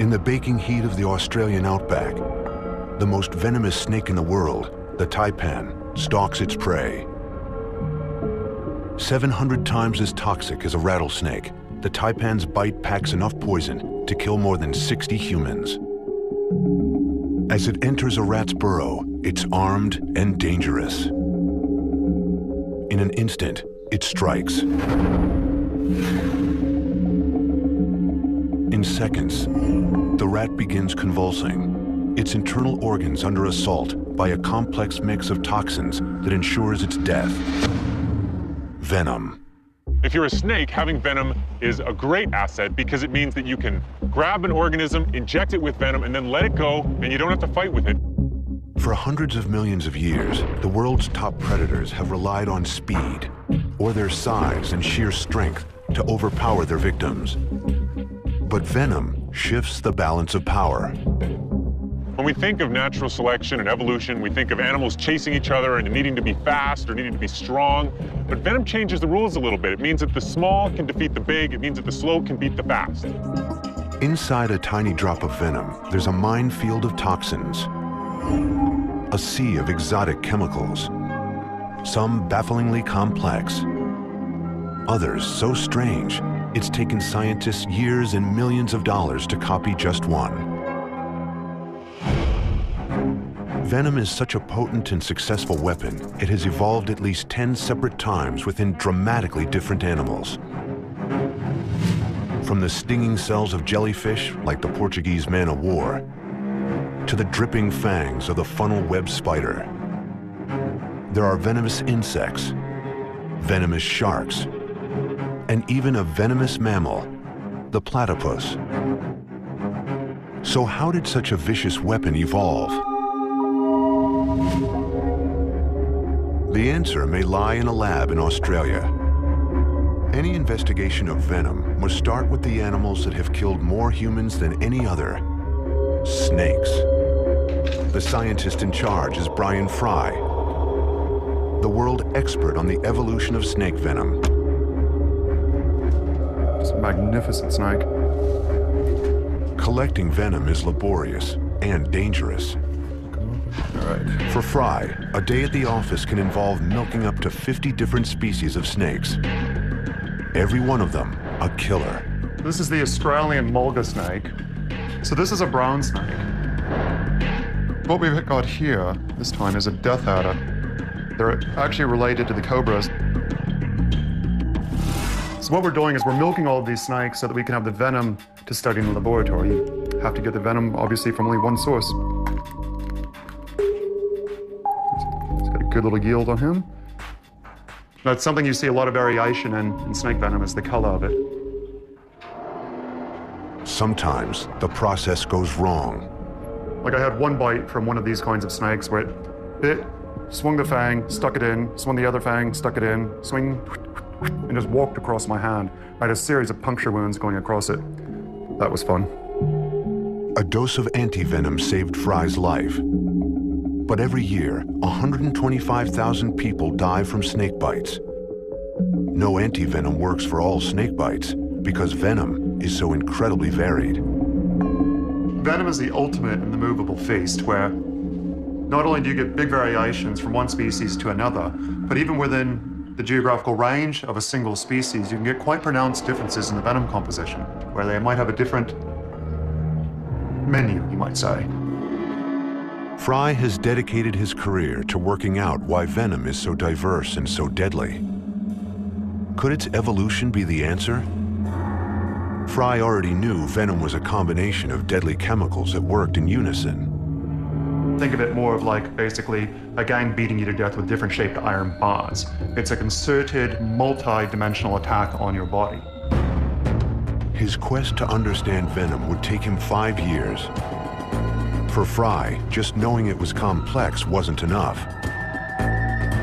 In the baking heat of the Australian outback, the most venomous snake in the world, the taipan, stalks its prey. 700 times as toxic as a rattlesnake, the taipan's bite packs enough poison to kill more than 60 humans. As it enters a rat's burrow, it's armed and dangerous. In an instant, it strikes. In seconds, the rat begins convulsing, its internal organs under assault by a complex mix of toxins that ensures its death. Venom. If you're a snake, having venom is a great asset because it means that you can grab an organism, inject it with venom, and then let it go, and you don't have to fight with it. For hundreds of millions of years, the world's top predators have relied on speed, or their size and sheer strength, to overpower their victims. But venom shifts the balance of power. When we think of natural selection and evolution, we think of animals chasing each other and needing to be fast or needing to be strong. But venom changes the rules a little bit. It means that the small can defeat the big. It means that the slow can beat the fast. Inside a tiny drop of venom, there's a minefield of toxins, a sea of exotic chemicals, some bafflingly complex, others so strange it's taken scientists years and millions of dollars to copy just one. Venom is such a potent and successful weapon, it has evolved at least 10 separate times within dramatically different animals. From the stinging cells of jellyfish, like the Portuguese man-o'-war, to the dripping fangs of the funnel-web spider. There are venomous insects, venomous sharks, and even a venomous mammal, the platypus. So how did such a vicious weapon evolve? The answer may lie in a lab in Australia. Any investigation of venom must start with the animals that have killed more humans than any other: snakes. The scientist in charge is Brian Fry, the world expert on the evolution of snake venom. It's a magnificent snake. Collecting venom is laborious and dangerous. All right. For Fry, a day at the office can involve milking up to 50 different species of snakes. Every one of them a killer. This is the Australian mulga snake. So this is a brown snake. What we've got here this time is a death adder. They're actually related to the cobras. So what we're doing is we're milking all of these snakes so that we can have the venom to study in the laboratory. You have to get the venom, obviously, from only one source. It's got a good little yield on him. That's something you see a lot of variation in snake venom, is the color of it. Sometimes the process goes wrong. Like I had one bite from one of these kinds of snakes where it bit, swung the fang, stuck it in, swung the other fang, stuck it in, swing, and just walked across my hand. I had a series of puncture wounds going across it. That was fun. A dose of anti-venom saved Fry's life. But every year, 125,000 people die from snake bites. No anti-venom works for all snake bites because venom is so incredibly varied. Venom is the ultimate in the movable feast, where not only do you get big variations from one species to another, but even within the geographical range of a single species, you can get quite pronounced differences in the venom composition, where they might have a different menu, you might say. Fry has dedicated his career to working out why venom is so diverse and so deadly. Could its evolution be the answer? Fry already knew venom was a combination of deadly chemicals that worked in unison. Think of it more of like basically a gang beating you to death with different shaped iron bars. It's a concerted, multi-dimensional attack on your body. His quest to understand venom would take him 5 years. For Fry, just knowing it was complex wasn't enough.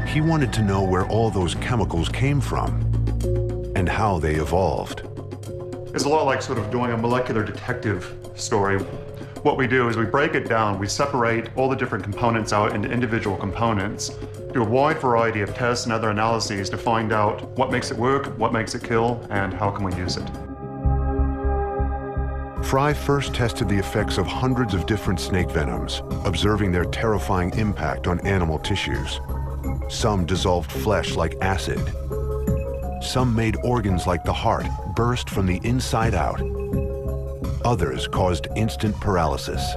He wanted to know where all those chemicals came from and how they evolved. It's a lot like sort of doing a molecular detective story. What we do is we break it down, we separate all the different components out into individual components, do a wide variety of tests and other analyses to find out what makes it work, what makes it kill, and how can we use it. Fry first tested the effects of hundreds of different snake venoms, observing their terrifying impact on animal tissues. Some dissolved flesh like acid. Some made organs like the heart burst from the inside out. Others caused instant paralysis.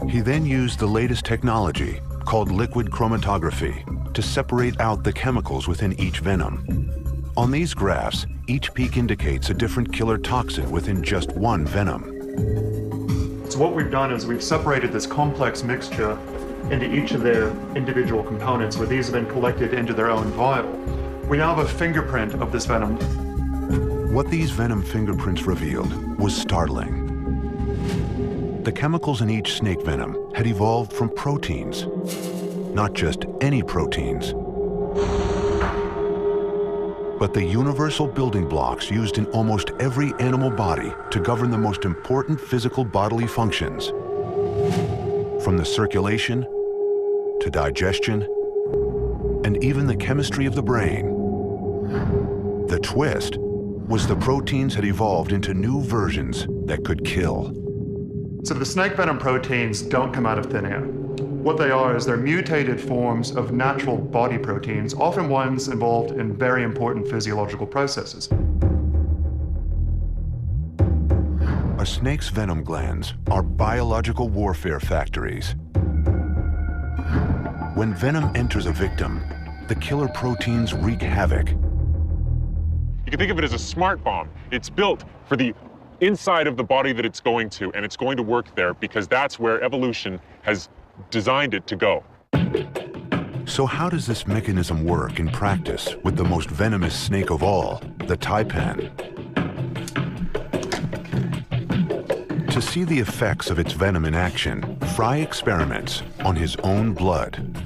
He then used the latest technology, called liquid chromatography, to separate out the chemicals within each venom. On these graphs, each peak indicates a different killer toxin within just one venom. So what we've done is we've separated this complex mixture into each of their individual components where these have been collected into their own vial. We now have a fingerprint of this venom. What these venom fingerprints revealed was startling. The chemicals in each snake venom had evolved from proteins, not just any proteins, but the universal building blocks used in almost every animal body to govern the most important physical bodily functions, from the circulation to digestion and even the chemistry of the brain. The twist was the proteins had evolved into new versions that could kill. So the snake venom proteins don't come out of thin air. What they are is they're mutated forms of natural body proteins, often ones involved in very important physiological processes. A snake's venom glands are biological warfare factories. When venom enters a victim, the killer proteins wreak havoc. You can think of it as a smart bomb. It's built for the inside of the body that it's going to, and it's going to work there because that's where evolution has designed it to go. So how does this mechanism work in practice with the most venomous snake of all, the taipan? To see the effects of its venom in action, Fry experiments on his own blood.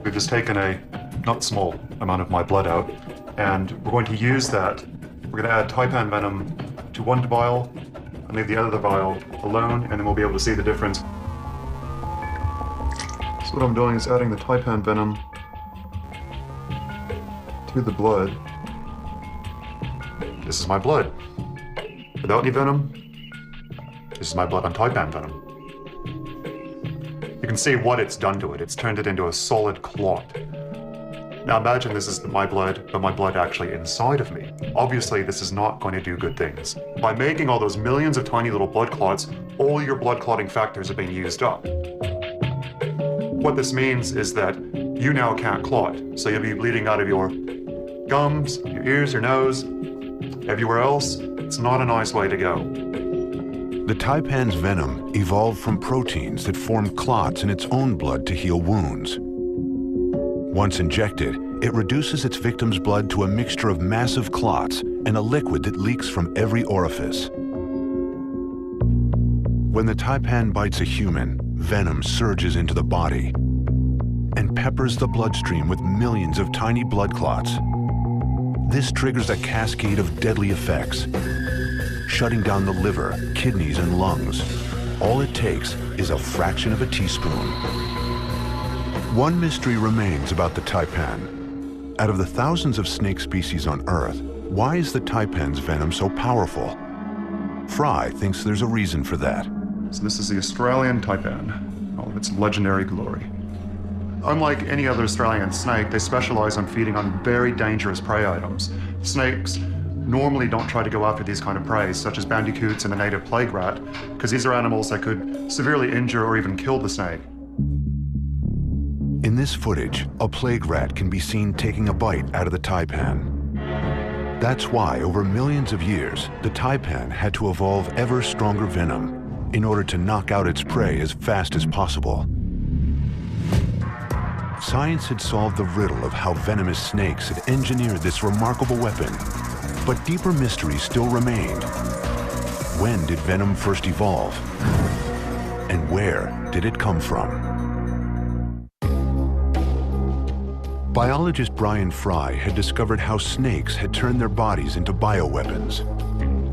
We've just taken a not small amount of my blood out, and we're going to use that. We're going to add taipan venom to one vial and leave the other vial alone, and then we'll be able to see the difference. So what I'm doing is adding the taipan venom to the blood. This is my blood. Without any venom, this is my blood on taipan venom. You can see what it's done to it. It's turned it into a solid clot. Now imagine this is my blood, but my blood actually inside of me. Obviously, this is not going to do good things. By making all those millions of tiny little blood clots, all your blood clotting factors are being used up. What this means is that you now can't clot, so you'll be bleeding out of your gums, your ears, your nose, everywhere else. It's not a nice way to go. The taipan's venom evolved from proteins that formed clots in its own blood to heal wounds. Once injected, it reduces its victim's blood to a mixture of massive clots and a liquid that leaks from every orifice. When the taipan bites a human, venom surges into the body and peppers the bloodstream with millions of tiny blood clots. This triggers a cascade of deadly effects, shutting down the liver, kidneys, and lungs. All it takes is a fraction of a teaspoon. One mystery remains about the taipan. Out of the thousands of snake species on Earth, why is the taipan's venom so powerful? Fry thinks there's a reason for that. So this is the Australian taipan, all of its legendary glory. Unlike any other Australian snake, they specialize on feeding on very dangerous prey items. Snakes normally don't try to go after these kind of prey, such as bandicoots and the native plague rat, because these are animals that could severely injure or even kill the snake. In this footage, a plague rat can be seen taking a bite out of the taipan. That's why, over millions of years, the taipan had to evolve ever stronger venom in order to knock out its prey as fast as possible. Science had solved the riddle of how venomous snakes had engineered this remarkable weapon, but deeper mysteries still remained. When did venom first evolve? And where did it come from? Biologist Brian Fry had discovered how snakes had turned their bodies into bioweapons,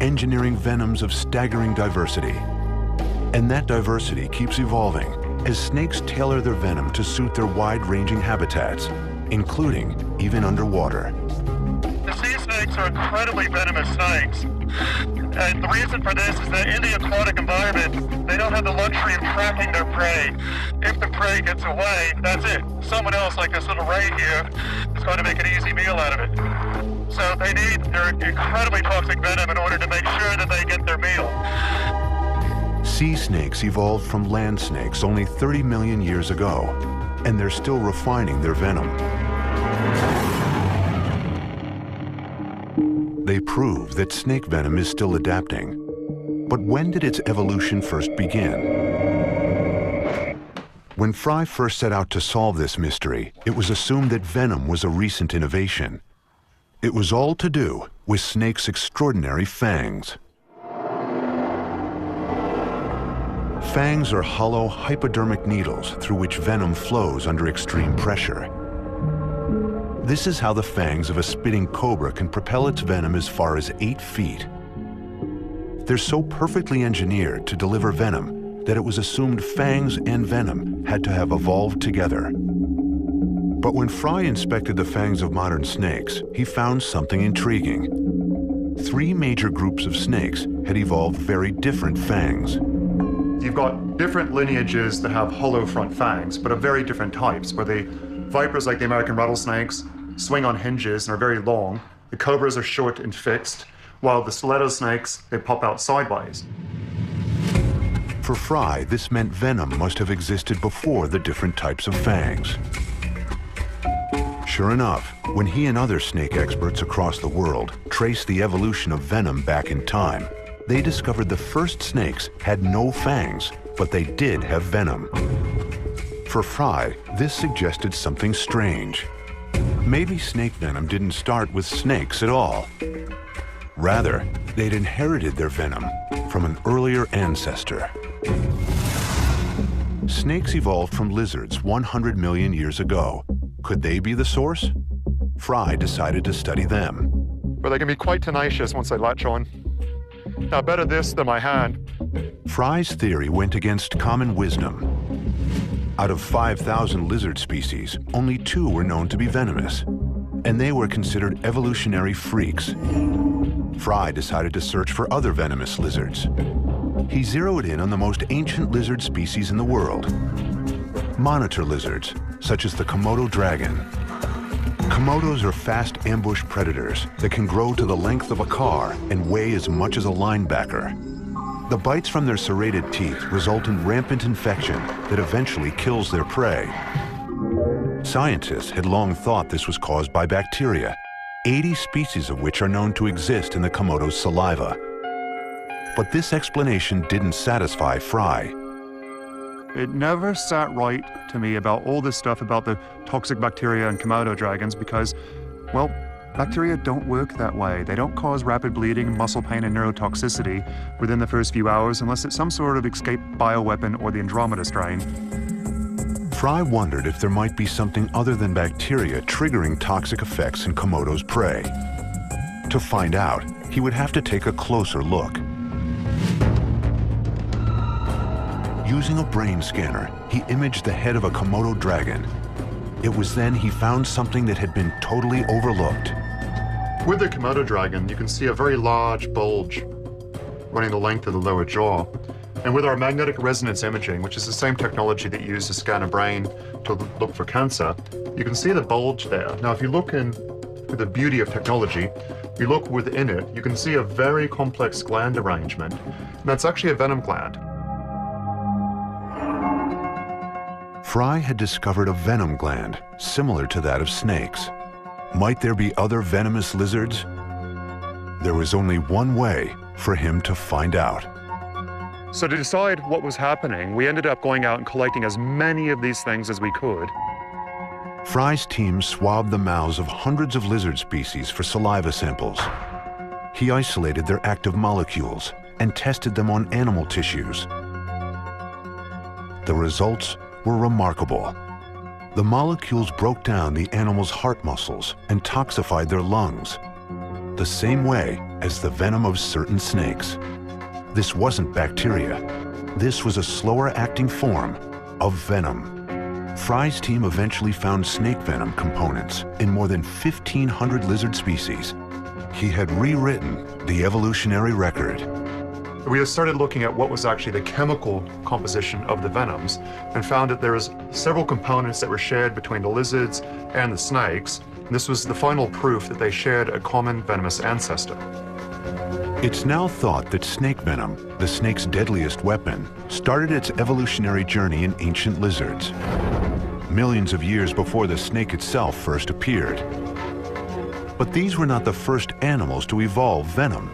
engineering venoms of staggering diversity. And that diversity keeps evolving as snakes tailor their venom to suit their wide-ranging habitats, including even underwater. The sea snakes are incredibly venomous snakes. And the reason for this is that in the aquatic environment, they don't have the luxury of tracking their prey. If the prey gets away, that's it. Someone else, like this little ray here, is going to make an easy meal out of it. So they need their incredibly toxic venom in order to make sure that they get their meal. Sea snakes evolved from land snakes only 30 million years ago, and they're still refining their venom. They prove that snake venom is still adapting. But when did its evolution first begin? When Fry first set out to solve this mystery, it was assumed that venom was a recent innovation. It was all to do with snakes' extraordinary fangs. Fangs are hollow, hypodermic needles through which venom flows under extreme pressure. This is how the fangs of a spitting cobra can propel its venom as far as 8 feet. They're so perfectly engineered to deliver venom that it was assumed fangs and venom had to have evolved together. But when Fry inspected the fangs of modern snakes, he found something intriguing. 3 major groups of snakes had evolved very different fangs. You've got different lineages that have hollow front fangs, but of very different types, where the vipers, like the American rattlesnakes, swing on hinges and are very long. The cobras are short and fixed, while the stiletto snakes, they pop out sideways. For Fry, this meant venom must have existed before the different types of fangs. Sure enough, when he and other snake experts across the world traced the evolution of venom back in time, they discovered the first snakes had no fangs, but they did have venom. For Fry, this suggested something strange. Maybe snake venom didn't start with snakes at all. Rather, they'd inherited their venom from an earlier ancestor. Snakes evolved from lizards 100 million years ago. Could they be the source? Fry decided to study them. But they can be quite tenacious once they latch on. Now, better this than my hand. Fry's theory went against common wisdom. Out of 5,000 lizard species, only 2 were known to be venomous, and they were considered evolutionary freaks. Fry decided to search for other venomous lizards. He zeroed in on the most ancient lizard species in the world, monitor lizards, such as the Komodo dragon. Komodos are fast ambush predators that can grow to the length of a car and weigh as much as a linebacker. The bites from their serrated teeth result in rampant infection that eventually kills their prey. Scientists had long thought this was caused by bacteria, 80 species of which are known to exist in the Komodo's saliva. But this explanation didn't satisfy Fry. It never sat right to me about all this stuff about the toxic bacteria and Komodo dragons because, well, bacteria don't work that way. They don't cause rapid bleeding, muscle pain, and neurotoxicity within the first few hours unless it's some sort of escaped bioweapon or the Andromeda strain. Fry wondered if there might be something other than bacteria triggering toxic effects in Komodo's prey. To find out, he would have to take a closer look. Using a brain scanner, he imaged the head of a Komodo dragon. It was then he found something that had been totally overlooked. With the Komodo dragon, you can see a very large bulge running the length of the lower jaw. And with our magnetic resonance imaging, which is the same technology that you use to scan a brain to look for cancer, you can see the bulge there. Now, if you look in with the beauty of technology, you look within it, you can see a very complex gland arrangement, and that's actually a venom gland. Fry had discovered a venom gland similar to that of snakes. Might there be other venomous lizards? There was only one way for him to find out. So to decide what was happening, we ended up going out and collecting as many of these things as we could. Fry's team swabbed the mouths of hundreds of lizard species for saliva samples. He isolated their active molecules and tested them on animal tissues. The results were remarkable. The molecules broke down the animal's heart muscles and toxified their lungs, the same way as the venom of certain snakes. This wasn't bacteria. This was a slower-acting form of venom. Fry's team eventually found snake venom components in more than 1,500 lizard species. He had rewritten the evolutionary record. We started looking at what was actually the chemical composition of the venoms and found that there was several components that were shared between the lizards and the snakes. And this was the final proof that they shared a common venomous ancestor. It's now thought that snake venom, the snake's deadliest weapon, started its evolutionary journey in ancient lizards, millions of years before the snake itself first appeared. But these were not the first animals to evolve venom.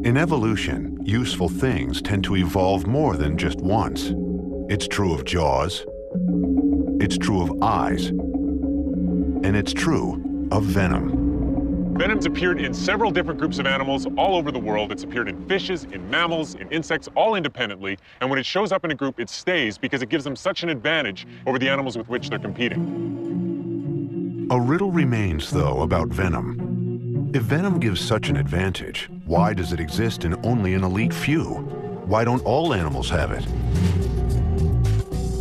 In evolution, useful things tend to evolve more than just once. It's true of jaws, it's true of eyes, and it's true of venom. Venom's appeared in several different groups of animals all over the world. It's appeared in fishes, in mammals, in insects, all independently. And when it shows up in a group, it stays because it gives them such an advantage over the animals with which they're competing. A riddle remains, though, about venom. If venom gives such an advantage, why does it exist in only an elite few? Why don't all animals have it?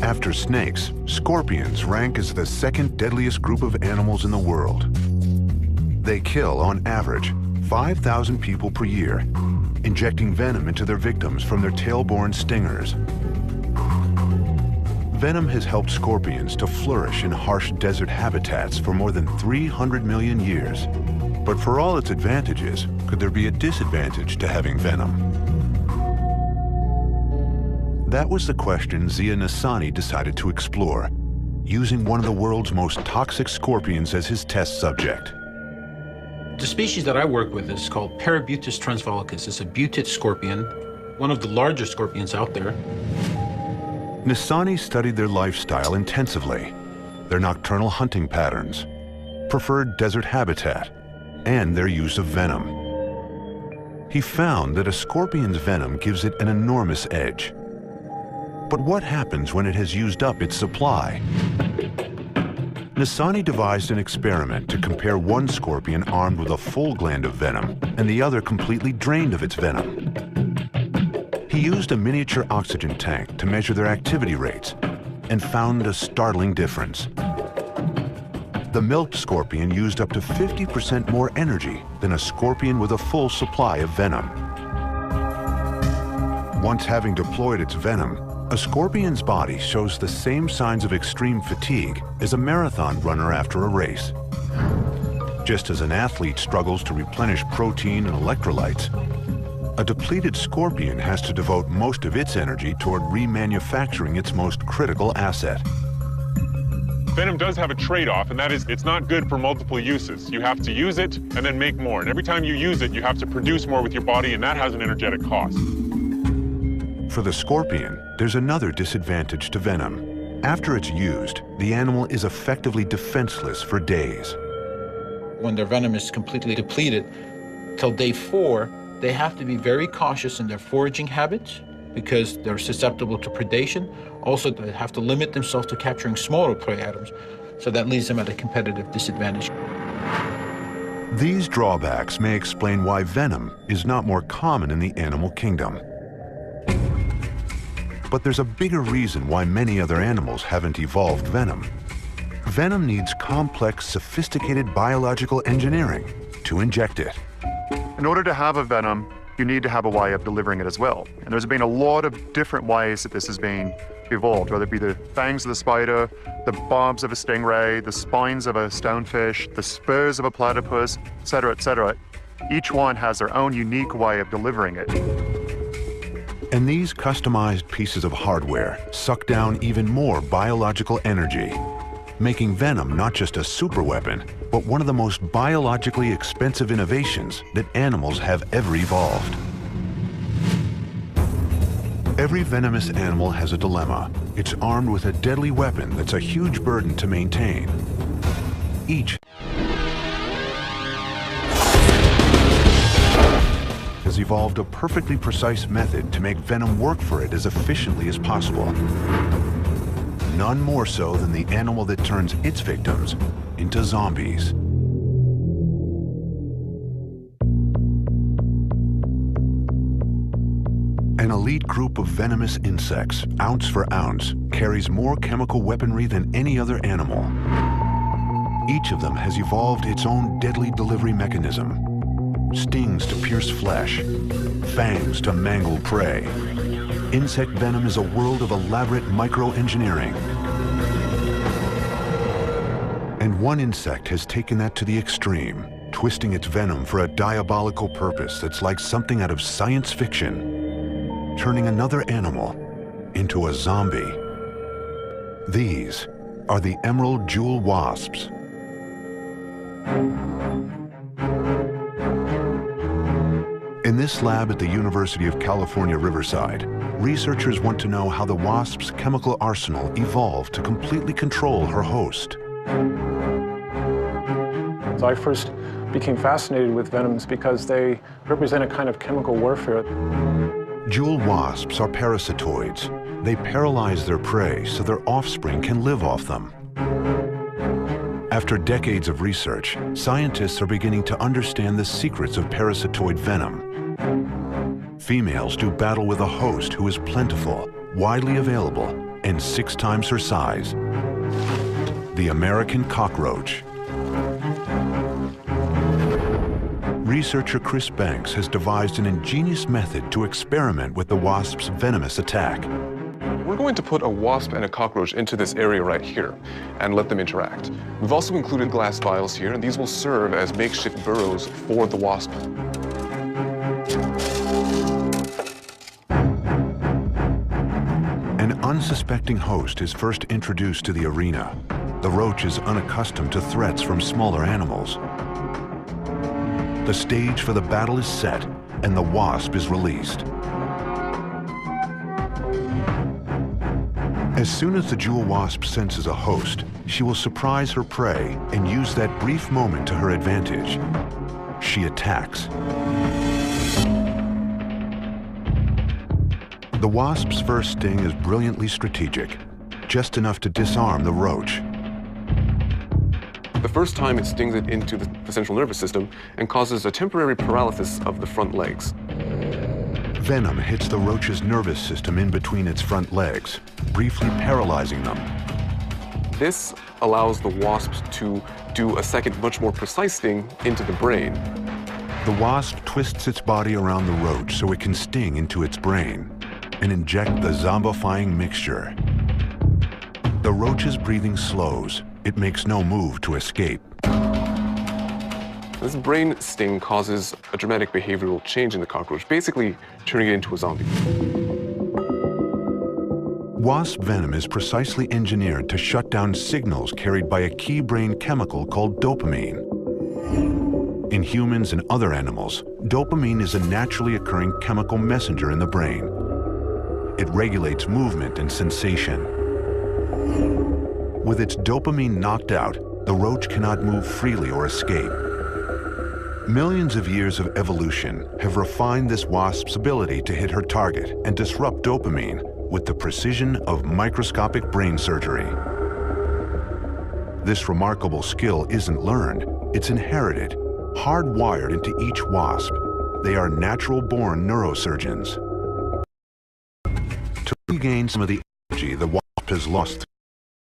After snakes, scorpions rank as the second deadliest group of animals in the world. They kill, on average, 5,000 people per year, injecting venom into their victims from their tail-borne stingers. Venom has helped scorpions to flourish in harsh desert habitats for more than 300 million years. But for all its advantages, could there be a disadvantage to having venom? That was the question Zia Nassani decided to explore, using one of the world's most toxic scorpions as his test subject. The species that I work with is called Parabutis transvollicus. It's a butid scorpion, one of the larger scorpions out there. Nassani studied their lifestyle intensively, their nocturnal hunting patterns, preferred desert habitat, and their use of venom. He found that a scorpion's venom gives it an enormous edge. But what happens when it has used up its supply? Nassani devised an experiment to compare one scorpion armed with a full gland of venom and the other completely drained of its venom. He used a miniature oxygen tank to measure their activity rates and found a startling difference. The milked scorpion used up to 50% more energy than a scorpion with a full supply of venom. Once having deployed its venom, a scorpion's body shows the same signs of extreme fatigue as a marathon runner after a race. Just as an athlete struggles to replenish protein and electrolytes, a depleted scorpion has to devote most of its energy toward remanufacturing its most critical asset. Venom does have a trade-off, and that is it's not good for multiple uses. You have to use it and then make more. And every time you use it, you have to produce more with your body, and that has an energetic cost. For the scorpion, there's another disadvantage to venom. After it's used, the animal is effectively defenseless for days. When their venom is completely depleted, till day 4, they have to be very cautious in their foraging habits because they're susceptible to predation. Also, they have to limit themselves to capturing smaller prey items, so that leaves them at a competitive disadvantage. These drawbacks may explain why venom is not more common in the animal kingdom. But there's a bigger reason why many other animals haven't evolved venom. Venom needs complex, sophisticated biological engineering to inject it. In order to have a venom, you need to have a way of delivering it as well. And there's been a lot of different ways that this has been evolved, whether it be the fangs of the spider, the barbs of a stingray, the spines of a stonefish, the spurs of a platypus, etc., etc. Each one has their own unique way of delivering it. And these customized pieces of hardware suck down even more biological energy, making venom not just a superweapon, but one of the most biologically expensive innovations that animals have ever evolved. Every venomous animal has a dilemma. It's armed with a deadly weapon that's a huge burden to maintain. Each has evolved a perfectly precise method to make venom work for it as efficiently as possible. None more so than the animal that turns its victims into zombies. An elite group of venomous insects, ounce for ounce, carries more chemical weaponry than any other animal. Each of them has evolved its own deadly delivery mechanism. Stings to pierce flesh, fangs to mangle prey. Insect venom is a world of elaborate microengineering. And one insect has taken that to the extreme, twisting its venom for a diabolical purpose that's like something out of science fiction, turning another animal into a zombie. These are the emerald jewel wasps. In this lab at the University of California, Riverside, researchers want to know how the wasp's chemical arsenal evolved to completely control her host. So I first became fascinated with venoms because they represent a kind of chemical warfare. Jewel wasps are parasitoids. They paralyze their prey so their offspring can live off them. After decades of research, scientists are beginning to understand the secrets of parasitoid venom. Females do battle with a host who is plentiful, widely available, and 6 times her size. The American cockroach. Researcher Chris Banks has devised an ingenious method to experiment with the wasp's venomous attack. We're going to put a wasp and a cockroach into this area right here and let them interact. We've also included glass vials here, and these will serve as makeshift burrows for the wasp. An unsuspecting host is first introduced to the arena. The roach is unaccustomed to threats from smaller animals. The stage for the battle is set, and the wasp is released. As soon as the jewel wasp senses a host, she will surprise her prey and use that brief moment to her advantage. She attacks. The wasp's first sting is brilliantly strategic, just enough to disarm the roach. The first time it stings it into the central nervous system and causes a temporary paralysis of the front legs. Venom hits the roach's nervous system in between its front legs, briefly paralyzing them. This allows the wasp to do a second, much more precise sting into the brain. The wasp twists its body around the roach so it can sting into its brain and inject the zombifying mixture. The roach's breathing slows. It makes no move to escape. This brain sting causes a dramatic behavioral change in the cockroach, basically turning it into a zombie. Wasp venom is precisely engineered to shut down signals carried by a key brain chemical called dopamine. In humans and other animals, dopamine is a naturally occurring chemical messenger in the brain. It regulates movement and sensation. With its dopamine knocked out, the roach cannot move freely or escape. Millions of years of evolution have refined this wasp's ability to hit her target and disrupt dopamine with the precision of microscopic brain surgery. This remarkable skill isn't learned, it's inherited, hardwired into each wasp. They are natural-born neurosurgeons. To regain some of the energy the wasp has lost through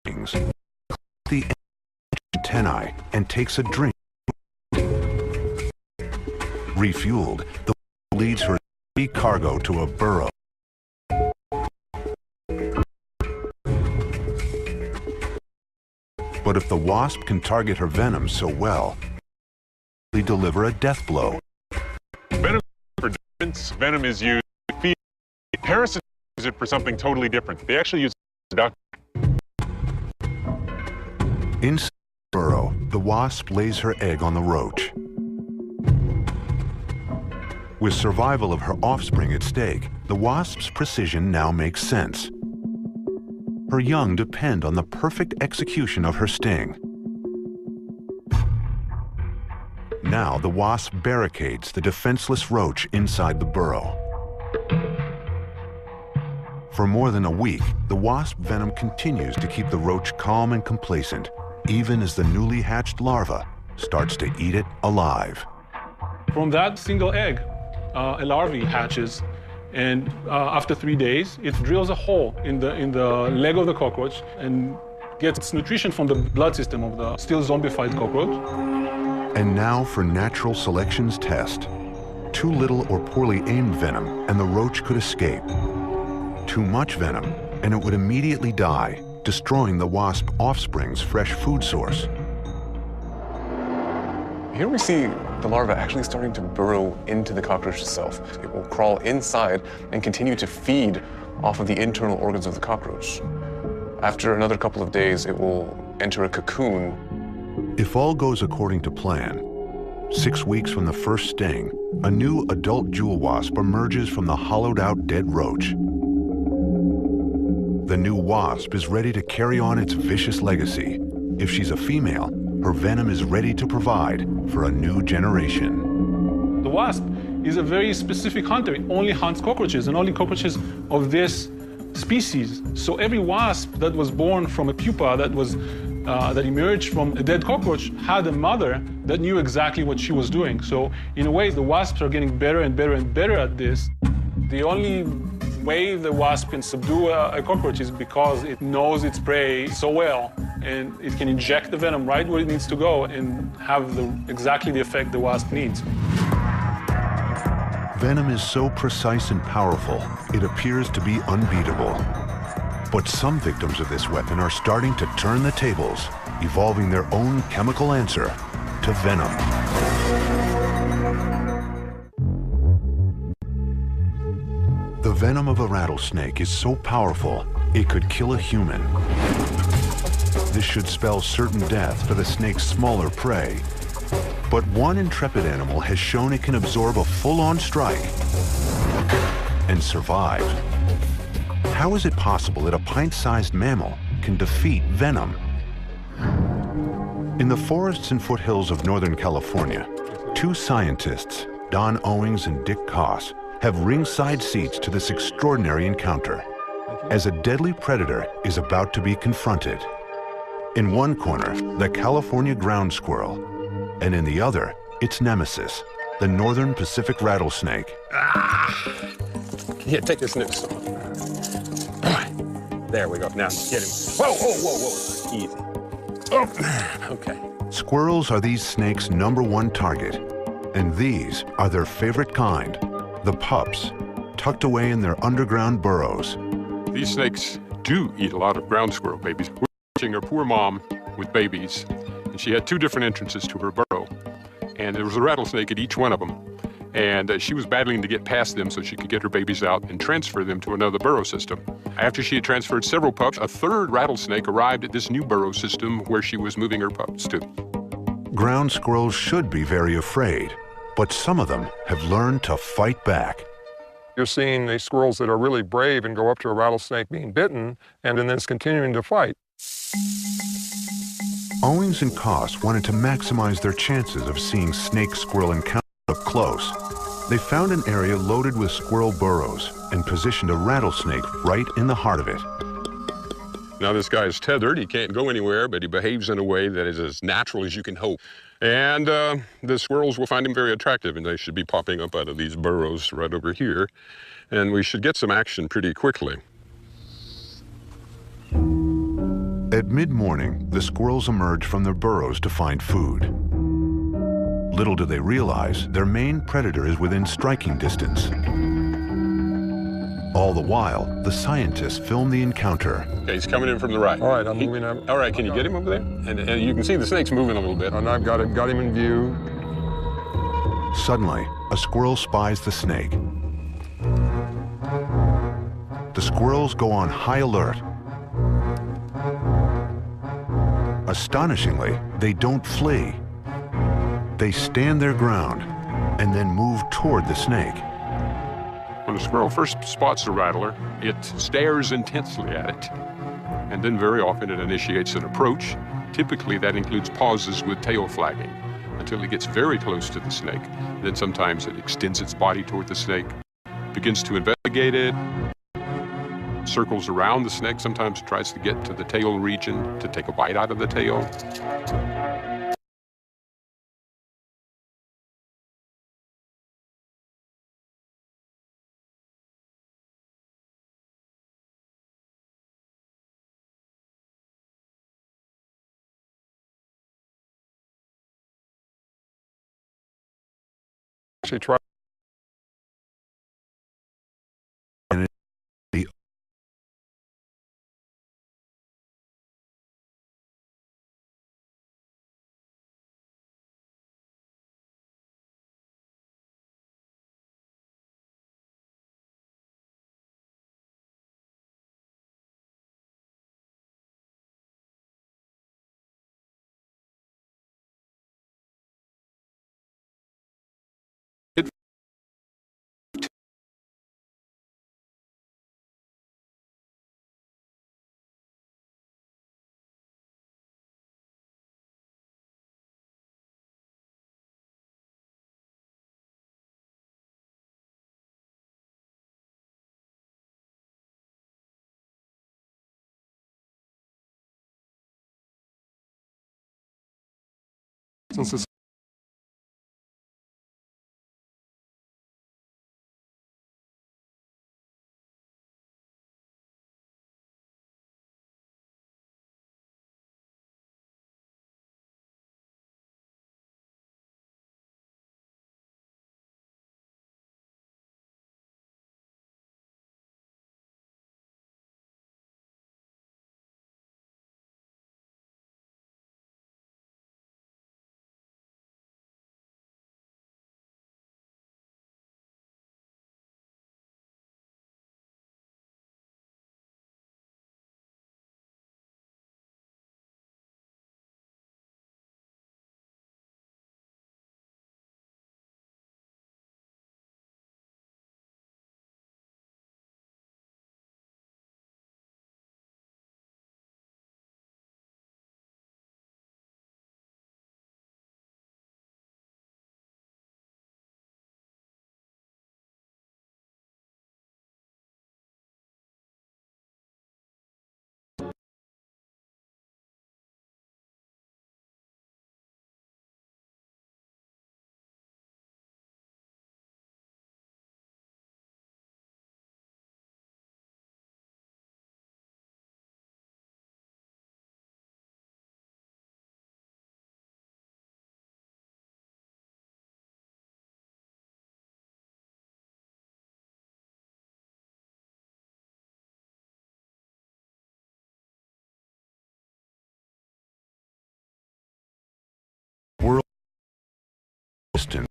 things, the antennae and takes a drink. Refueled, the wasp leads her cargo to a burrow. But if the wasp can target her venom so well, they deliver a death blow. Venom for defense, venom is used to feed. Parasites use it for something totally different. They actually use it to Inside the burrow, the wasp lays her egg on the roach. With survival of her offspring at stake, the wasp's precision now makes sense. Her young depend on the perfect execution of her sting. Now the wasp barricades the defenseless roach inside the burrow. For more than a week, the wasp venom continues to keep the roach calm and complacent, even as the newly hatched larva starts to eat it alive. From that single egg, a larvae hatches, and after 3 days, it drills a hole in the leg of the cockroach and gets its nutrition from the blood system of the still zombified cockroach. And now for natural selection's test. Too little or poorly aimed venom, and the roach could escape. Too much venom, and it would immediately die, destroying the wasp offspring's fresh food source. Here we see the larva actually starting to burrow into the cockroach itself. It will crawl inside and continue to feed off of the internal organs of the cockroach. After another couple of days, it will enter a cocoon. If all goes according to plan, 6 weeks from the first sting, a new adult jewel wasp emerges from the hollowed-out dead roach. The new wasp is ready to carry on its vicious legacy. If she's a female, her venom is ready to provide for a new generation. The wasp is a very specific hunter. It only hunts cockroaches, and only cockroaches of this species. So every wasp that was born from a pupa that emerged from a dead cockroach had a mother that knew exactly what she was doing. So in a way, the wasps are getting better and better and better at this. The only way the wasp can subdue a cockroach is because it knows its prey so well, and it can inject the venom right where it needs to go and have exactly the effect the wasp needs. Venom is so precise and powerful, it appears to be unbeatable. But some victims of this weapon are starting to turn the tables, evolving their own chemical answer to venom. The venom of a rattlesnake is so powerful, it could kill a human. This should spell certain death for the snake's smaller prey. But one intrepid animal has shown it can absorb a full-on strike and survive. How is it possible that a pint-sized mammal can defeat venom? In the forests and foothills of Northern California, 2 scientists, Don Owings and Dick Koss, have ringside seats to this extraordinary encounter as a deadly predator is about to be confronted. In one corner, the California ground squirrel, and in the other, its nemesis, the northern Pacific rattlesnake. Here, take this noose. There we go. Now get him. Whoa, whoa, whoa, whoa. Easy. Oh, okay. Squirrels are these snakes' #1 target, and these are their favorite kind, the pups, tucked away in their underground burrows. These snakes do eat a lot of ground squirrel babies. We're watching her poor mom with babies, and she had 2 different entrances to her burrow, and there was a rattlesnake at each one of them. And she was battling to get past them so she could get her babies out and transfer them to another burrow system. After she had transferred several pups, a 3rd rattlesnake arrived at this new burrow system where she was moving her pups to. Ground squirrels should be very afraid, but some of them have learned to fight back. You're seeing these squirrels that are really brave and go up to a rattlesnake being bitten and then it's continuing to fight. Owings and Koss wanted to maximize their chances of seeing snake-squirrel encounters up close. They found an area loaded with squirrel burrows and positioned a rattlesnake right in the heart of it. Now this guy is tethered, he can't go anywhere, but he behaves in a way that is as natural as you can hope. And the squirrels will find him very attractive, and they should be popping up out of these burrows right over here. And we should get some action pretty quickly. At mid-morning, the squirrels emerge from their burrows to find food. Little do they realize, their main predator is within striking distance. All the while, the scientists film the encounter. Okay, he's coming in from the right. All right, I'm moving up. All right, can you get him over there? And you can see the snake's moving a little bit. And I've got him in view. Suddenly, a squirrel spies the snake. The squirrels go on high alert. Astonishingly, they don't flee. They stand their ground and then move toward the snake. When a squirrel first spots a rattler, it stares intensely at it. And then very often it initiates an approach. Typically that includes pauses with tail flagging until it gets very close to the snake. Then sometimes it extends its body toward the snake, begins to investigate it, circles around the snake, sometimes tries to get to the tail region to take a bite out of the tail. Actually, try. Since this World distance.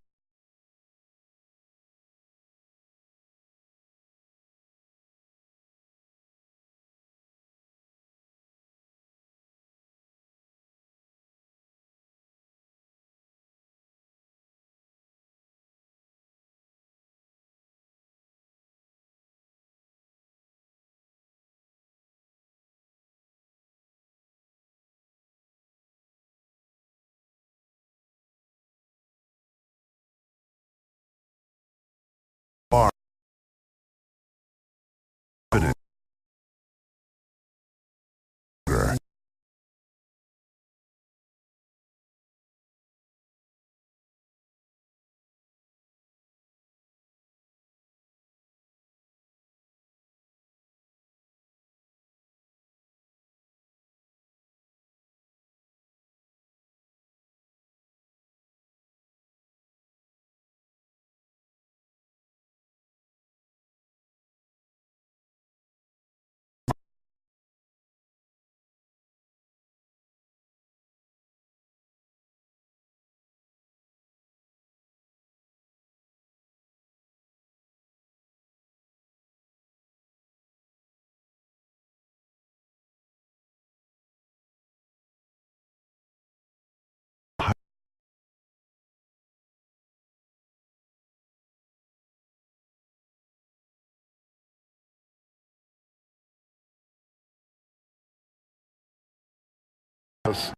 Yes.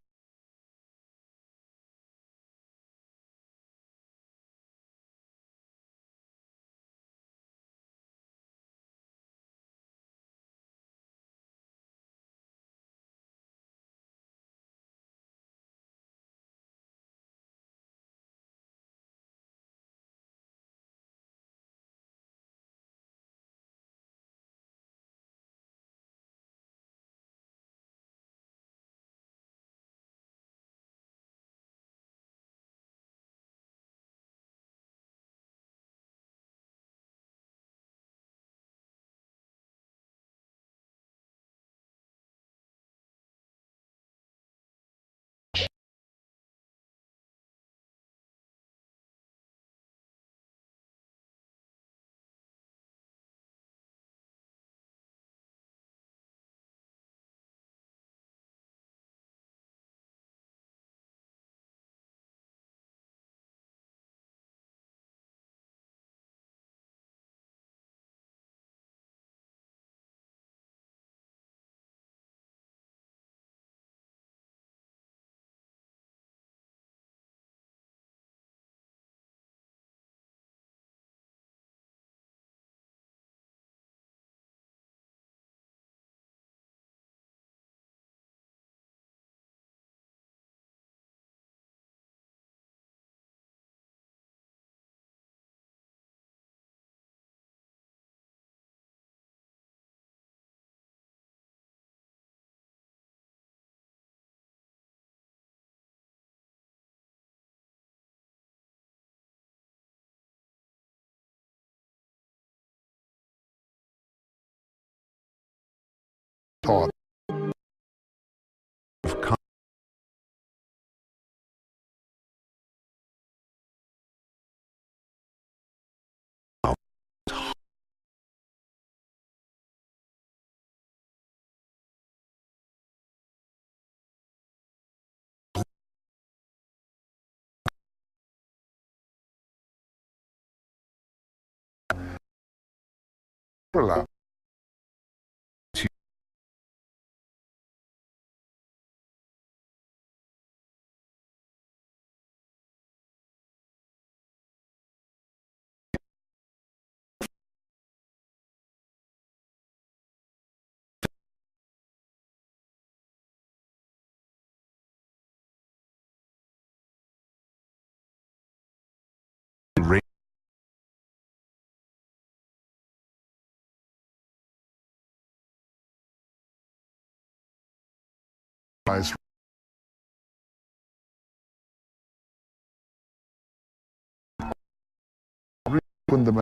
Taught. Relax. Rise. Open the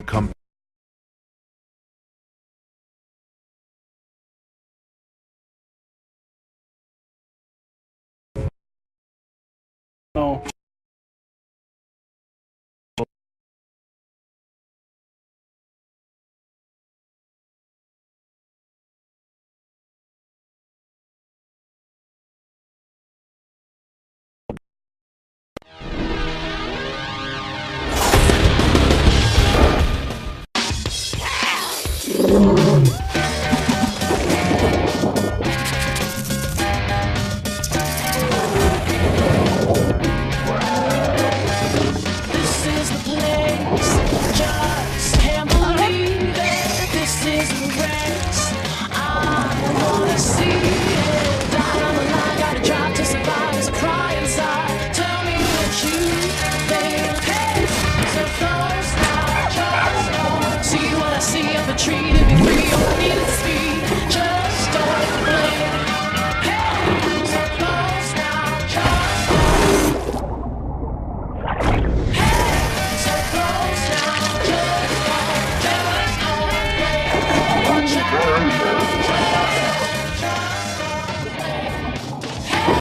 come. No.